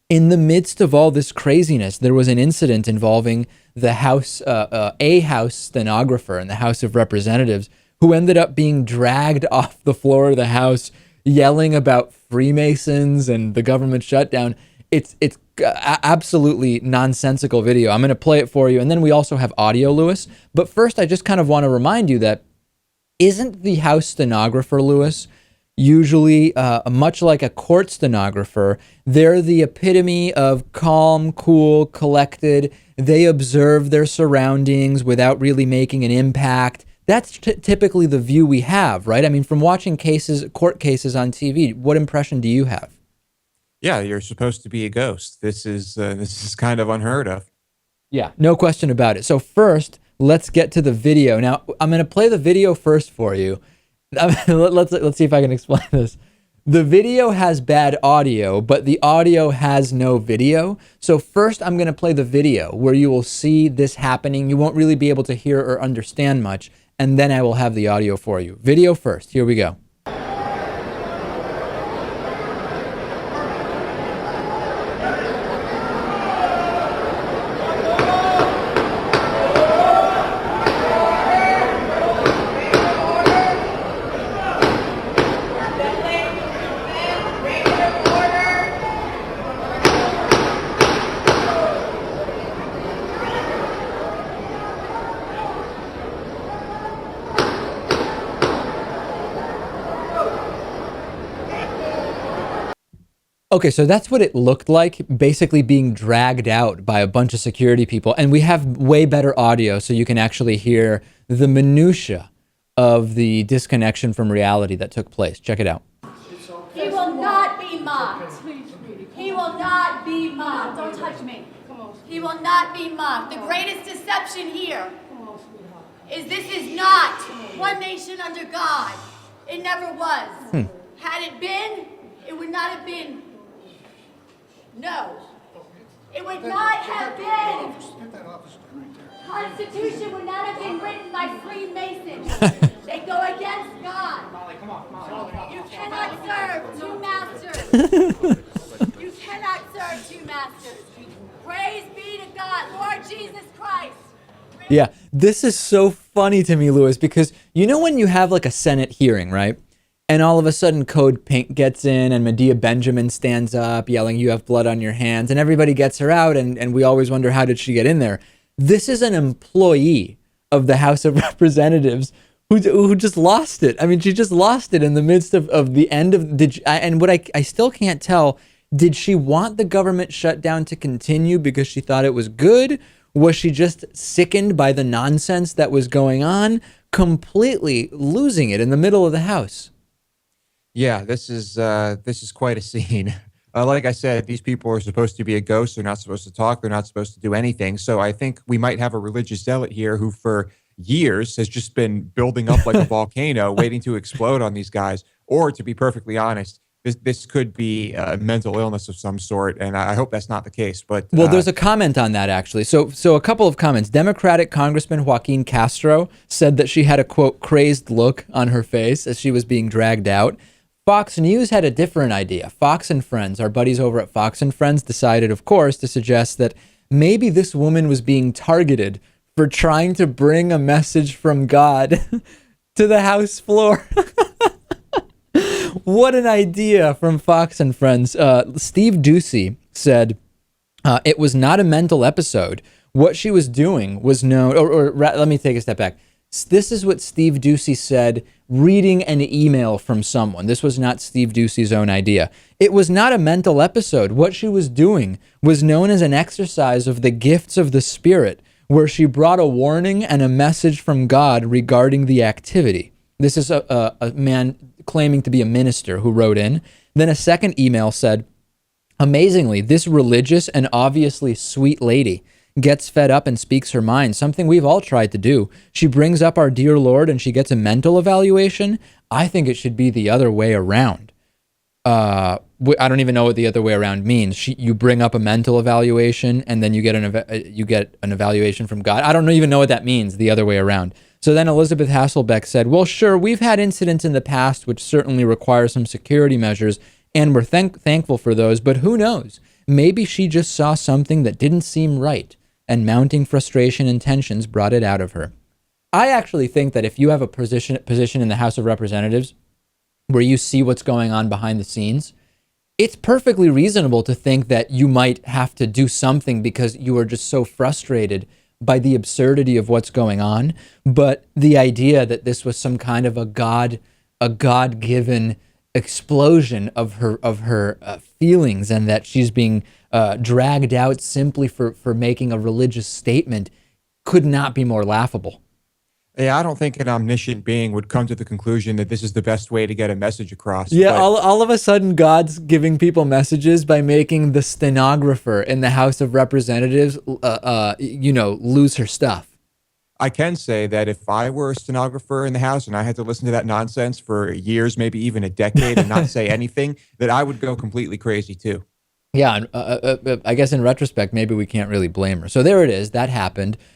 In the midst of all this craziness, there was an incident involving the a House stenographer in the House of Representatives who ended up being dragged off the floor of the House yelling about Freemasons and the government shutdown. It's absolutely nonsensical video. I'm going to play it for you. And then we also have audio, Lewis. But first, I just kind of want to remind you that isn't the House stenographer, Lewis, usually much like a court stenographer? They're the epitome of calm, cool, collected. They observe their surroundings without really making an impact. That's typically the view we have, right? I mean, from watching court cases on TV, what impression do you have? Yeah, you're supposed to be a ghost. This is kind of unheard of. Yeah, no question about it. So first, let's get to the video. Now, I'm going to play the video first for you. Let's see if I can explain this. The video has bad audio, but the audio has no video. So first, I'm going to play the video where you will see this happening. You won't really be able to hear or understand much, and then I will have the audio for you. Video first. Here we go. Okay, so that's what it looked like, basically being dragged out by a bunch of security people. And we have way better audio, so you can actually hear the minutia of the disconnection from reality that took place. Check it out. He will not be mocked. He will not be mocked. Don't touch me. He will not be mocked. The greatest deception here is this is not one nation under God. It never was. Had it been, it would not have been. No. It would not have been. Constitution would not have been written by Freemasons. They go against God. You cannot serve two masters. You cannot serve two masters. Praise be to God, Lord Jesus Christ. Yeah, this is so funny to me, Lewis, because you know when you have like a Senate hearing, right? And all of a sudden Code Pink gets in and Medea Benjamin stands up yelling, "You have blood on your hands," and everybody gets her out, and we always wonder, how did she get in there? This is an employee of the House of Representatives who just lost it. I mean, she just lost it in the midst of the end of, and what I still can't tell, did she want the government shutdown to continue because she thought it was good? Was she just sickened by the nonsense that was going on? Completely losing it in the middle of the House. Yeah, this is quite a scene. Like I said, these people are supposed to be a ghost. They're not supposed to talk. They're not supposed to do anything. So I think we might have a religious zealot here who for years has just been building up like a volcano, waiting to explode on these guys. Or to be perfectly honest, this could be a mental illness of some sort, and I hope that's not the case. But well, there's a comment on that actually. So a couple of comments. Democratic Congressman Joaquin Castro said that she had a quote crazed look on her face as she was being dragged out. Fox News had a different idea. Fox and Friends, our buddies over at Fox and Friends, decided, of course, to suggest that maybe this woman was being targeted for trying to bring a message from God to the House floor. What an idea from Fox and Friends. Steve Doocy said it was not a mental episode. What she was doing was known, or let me take a step back. This is what Steve Doocy said, reading an email from someone. This was not Steve Doocy's own idea. It was not a mental episode. What she was doing was known as an exercise of the gifts of the Spirit, where she brought a warning and a message from God regarding the activity. This is a man claiming to be a minister who wrote in. Then a second email said, amazingly, this religious and obviously sweet lady gets fed up and speaks her mind, something we've all tried to do. She brings up our dear Lord and she gets a mental evaluation. I think it should be the other way around. I don't even know what the other way around means. You bring up a mental evaluation and then you get an evaluation from God. I don't even know what that means, the other way around. So then Elizabeth Hasselbeck said, well, sure, we've had incidents in the past which certainly require some security measures, and we're thankful for those, but who knows? Maybe she just saw something that didn't seem right, and mounting frustration and tensions brought it out of her. I actually think that if you have a position in the House of Representatives where you see what's going on behind the scenes, it's perfectly reasonable to think that you might have to do something because you are just so frustrated by the absurdity of what's going on. But the idea that this was some kind of a God-given explosion of her feelings, and that she's being dragged out simply for making a religious statement, could not be more laughable. Yeah, I don't think an omniscient being would come to the conclusion that this is the best way to get a message across. Yeah, but all of a sudden, God's giving people messages by making the stenographer in the House of Representatives, lose her stuff. I can say that if I were a stenographer in the House and I had to listen to that nonsense for years, maybe even a decade, and not say anything, that I would go completely crazy too. Yeah, I guess in retrospect, maybe we can't really blame her. So there it is. That happened.